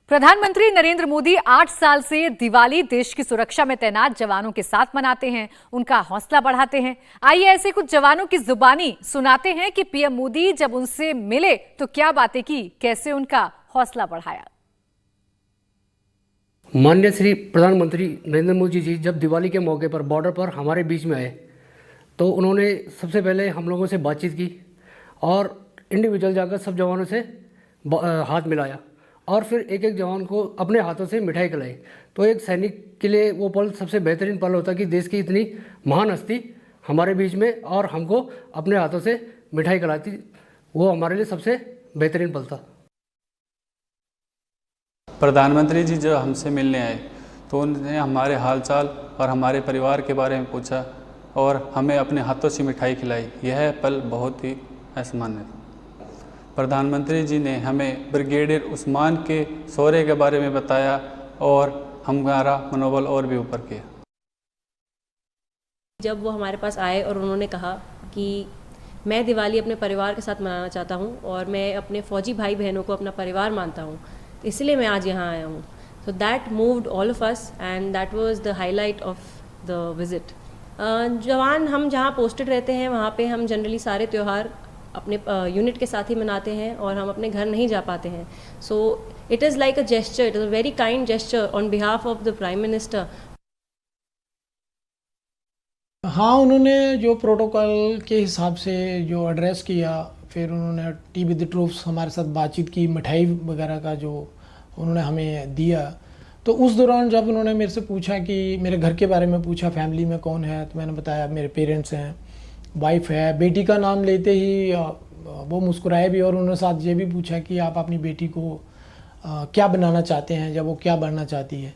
प्रधानमंत्री नरेंद्र मोदी 8 साल से दिवाली देश की सुरक्षा में तैनात जवानों के साथ मनाते हैं, उनका हौसला बढ़ाते हैं। आइए ऐसे कुछ जवानों की जुबानी सुनाते हैं कि पीएम मोदी जब उनसे मिले तो क्या बातें की, कैसे उनका हौसला बढ़ाया। माननीय श्री प्रधानमंत्री नरेंद्र मोदी जी जब दिवाली के मौके पर बॉर्डर पर हमारे बीच में आए तो उन्होंने सबसे पहले हम लोगों से बातचीत की और इंडिविजुअल जाकर सब जवानों से हाथ मिलाया और फिर एक एक जवान को अपने हाथों से मिठाई खिलाई। तो एक सैनिक के लिए वो पल सबसे बेहतरीन पल होता कि देश की इतनी महान हस्ती हमारे बीच में और हमको अपने हाथों से मिठाई खिलाती, वो हमारे लिए सबसे बेहतरीन पल था। प्रधानमंत्री जी जब हमसे मिलने आए तो उन्होंने हमारे हालचाल और हमारे परिवार के बारे में पूछा और हमें अपने हाथों से मिठाई खिलाई। यह पल बहुत ही असामान्य था। प्रधानमंत्री जी ने हमें ब्रिगेडियर उस्मान के शौर्य के बारे में बताया और हमारा मनोबल और भी ऊपर किया। जब वो हमारे पास आए और उन्होंने कहा कि मैं दिवाली अपने परिवार के साथ मनाना चाहता हूँ और मैं अपने फौजी भाई बहनों को अपना परिवार मानता हूँ, इसलिए मैं आज यहाँ आया हूँ। So that moved all of us and that was the highlight of the visit. जवान हम जहाँ पोस्टेड रहते हैं वहाँ पे हम जनरली सारे त्यौहार अपने यूनिट के साथ ही मनाते हैं और हम अपने घर नहीं जा पाते हैं। So it is like a gesture, it is a very kind gesture on behalf of the prime minister. हाँ, उन्होंने जो प्रोटोकॉल के हिसाब से जो एड्रेस किया, फिर उन्होंने टी विद द ट्रूप्स हमारे साथ बातचीत की, मिठाई वगैरह का जो उन्होंने हमें दिया। तो उस दौरान जब उन्होंने मेरे से पूछा कि मेरे घर के बारे में पूछा, फैमिली में कौन है, तो मैंने बताया मेरे पेरेंट्स हैं, वाइफ है। बेटी का नाम लेते ही वो मुस्कुराए भी और उन्होंने साथ ये भी पूछा कि आप अपनी बेटी को क्या बनाना चाहते हैं, जब वो क्या बनना चाहती है।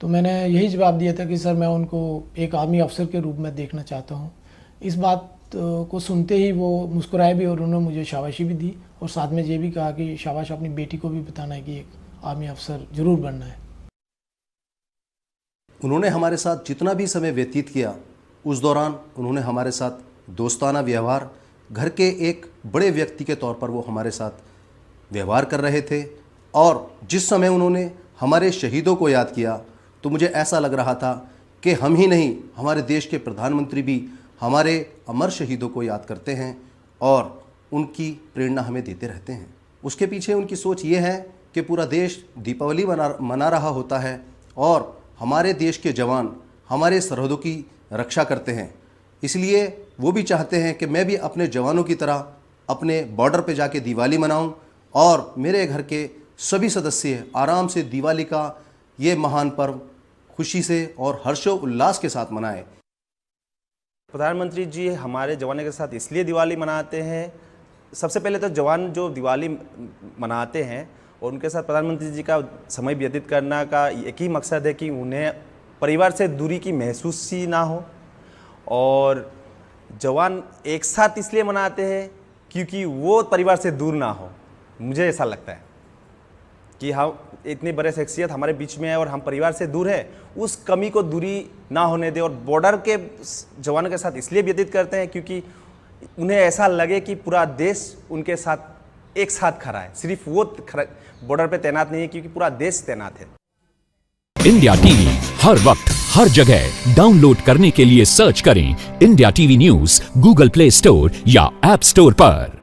तो मैंने यही जवाब दिया था कि सर मैं उनको एक आर्मी अफसर के रूप में देखना चाहता हूँ। इस बात को सुनते ही वो मुस्कुराए भी और उन्होंने मुझे शाबाशी भी दी और साथ में ये भी कहा कि शाबाश, अपनी बेटी को भी बताना है कि एक आर्मी अफसर ज़रूर बनना है। उन्होंने हमारे साथ जितना भी समय व्यतीत किया उस दौरान उन्होंने हमारे साथ दोस्ताना व्यवहार, घर के एक बड़े व्यक्ति के तौर पर वो हमारे साथ व्यवहार कर रहे थे। और जिस समय उन्होंने हमारे शहीदों को याद किया तो मुझे ऐसा लग रहा था कि हम ही नहीं, हमारे देश के प्रधानमंत्री भी हमारे अमर शहीदों को याद करते हैं और उनकी प्रेरणा हमें देते रहते हैं। उसके पीछे उनकी सोच ये है कि पूरा देश दीपावली मना रहा होता है और हमारे देश के जवान हमारे सरहदों की रक्षा करते हैं, इसलिए वो भी चाहते हैं कि मैं भी अपने जवानों की तरह अपने बॉर्डर पे जाके दिवाली मनाऊं और मेरे घर के सभी सदस्य आराम से दिवाली का ये महान पर्व खुशी से और हर्षोल्लास के साथ मनाएं। प्रधानमंत्री जी हमारे जवानों के साथ इसलिए दिवाली मनाते हैं। सबसे पहले तो जवान जो दिवाली मनाते हैं और उनके साथ प्रधानमंत्री जी का समय व्यतीत करना का एक ही मकसद है कि उन्हें परिवार से दूरी की महसूस ही ना हो। और जवान एक साथ इसलिए मनाते हैं क्योंकि वो परिवार से दूर ना हो। मुझे ऐसा लगता है कि हम इतनी बड़े शख्सियत हमारे बीच में है और हम परिवार से दूर है, उस कमी को दूरी ना होने दे। और बॉर्डर के जवानों के साथ इसलिए व्यतीत करते हैं क्योंकि उन्हें ऐसा लगे कि पूरा देश उनके साथ एक साथ खड़ा है। सिर्फ वो बॉर्डर पे तैनात नहीं है क्योंकि पूरा देश तैनात है। इंडिया टीवी हर वक्त हर जगह डाउनलोड करने के लिए सर्च करें India TV news Google play store या ऐप स्टोर पर।